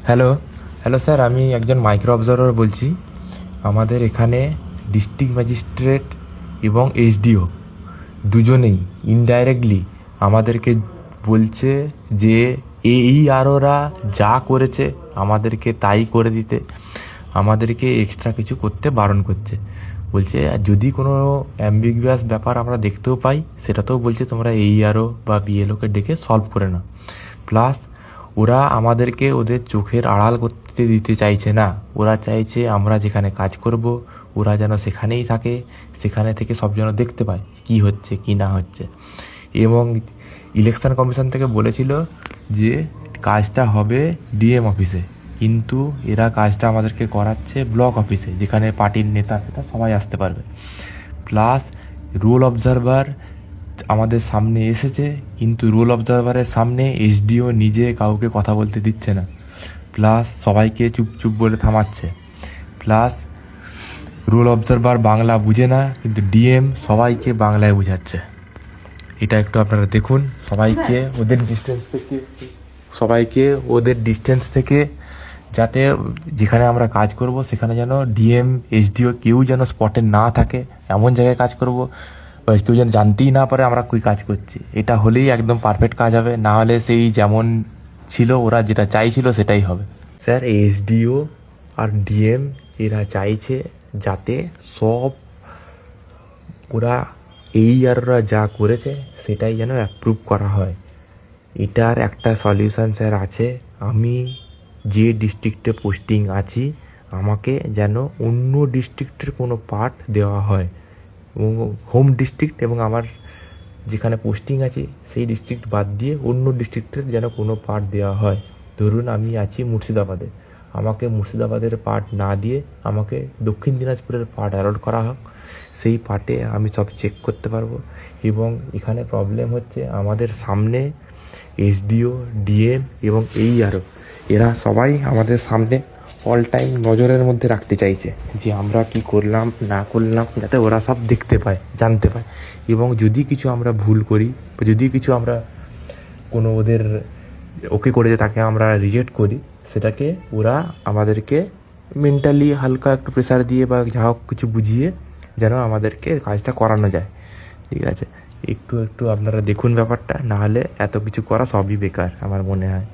Hello hello sir, আমি একজন micro observer বলছি। আমাদের এখানে ডিস্ট্রিক্ট ম্যাজিস্ট্রেট এবং এসডিও দুজনেই ইনডাইরেক্টলি আমাদেরকে বলছে যে AEROরা যা করেছে আমাদেরকে তাই করে দিতে, আমাদেরকে এক্সট্রা কিছু করতে বারণ করছে। বলছে যদি কোনো অ্যাম্বিগুয়াস ব্যাপার আমরা দেখতেও পাই, সেটাতেও বলছে তোমরা AERO বা BLOকে ডেকে সলভ করে নাও। প্লাস ওরা আমাদেরকে ওদের চোখের আড়াল করতে দিতে চাইছে না। ওরা চাইছে আমরা যেখানে কাজ করব ওরা যেন সেখানেই থাকে, সেখানে থেকে সব যেন দেখতে পায় কি হচ্ছে কি না হচ্ছে। এবং ইলেকশন কমিশন থেকে বলেছিল যে কাজটা হবে DM অফিসে, কিন্তু এরা কাজটা আমাদেরকে করাচ্ছে ব্লক অফিসে, যেখানে পার্টির নেতা ফেতা সবাই আসতে পারবে। প্লাস রুল অবজারভার আমাদের সামনে এসেছে, কিন্তু রুল অবজারভারের সামনে SDO নিজে কাউকে কথা বলতে দিচ্ছে না। প্লাস সবাইকে চুপ চুপ বলে থামাচ্ছে। প্লাস রুল অবজারভার বাংলা বুঝে না, কিন্তু DM সবাইকে বাংলায় বোঝাচ্ছে। এটা একটু আপনারা দেখুন। সবাইকে ওদের ডিস্টেন্স থেকে যাতে যেখানে আমরা কাজ করব সেখানে যেন DM SDO কেউ যেন স্পটে না থাকে, এমন জায়গায় কাজ করব কেউ যেন জানতেই না পারে আমরা কী কাজ করছি। এটা হলেই একদম পারফেক্ট কাজ হবে, না হলে সেই যেমন ছিল ওরা যেটা চাইছিল সেটাই হবে। স্যার, SDO আর DM এরা চাইছে যাতে সব ওরা AEROরা যা করেছে সেটাই যেন অ্যাপ্রুভ করা হয়। এটার একটা সলিউশন স্যার আছে। আমি যে ডিস্ট্রিক্টে পোস্টিং আছি আমাকে যেন অন্য ডিস্ট্রিক্টের কোনো পার্ট দেওয়া হয়, এবং হোম ডিস্ট্রিক্ট এবং আমার যেখানে পোস্টিং আছে সেই ডিস্ট্রিক্ট বাদ দিয়ে অন্য ডিস্ট্রিক্টের যেন কোনো পার্ট দেওয়া হয়। ধরুন আমি আছি মুর্শিদাবাদে, আমাকে মুর্শিদাবাদের পার্ট না দিয়ে আমাকে দক্ষিণ দিনাজপুরের পার্ট অ্যালট করা হোক। সেই পার্টে আমি সব চেক করতে পারবো। এবং এখানে প্রবলেম হচ্ছে আমাদের সামনে SDO, DM এবং AERO এরা সবাই আমাদের সামনে অল টাইম নজরের মধ্যে রাখতে চাইছে যে আমরা কি করলাম না করলাম, যাতে ওরা সব দেখতে পায়, জানতে পায়। এবং যদি কিছু আমরা ভুল করি বা যদি কিছু আমরা কোনো ওদের ওকে করেছে তাকে আমরা রিজেক্ট করি, সেটাকে ওরা আমাদেরকে মেন্টালি হালকা একটু প্রেশার দিয়ে বা যা হোক কিছু বুঝিয়ে যেন আমাদেরকে কাজটা করানো যায়। ঠিক আছে, একটু একটু আপনারা দেখুন ব্যাপারটা, নাহলে এত কিছু করা সবই বেকার আমার মনে হয়।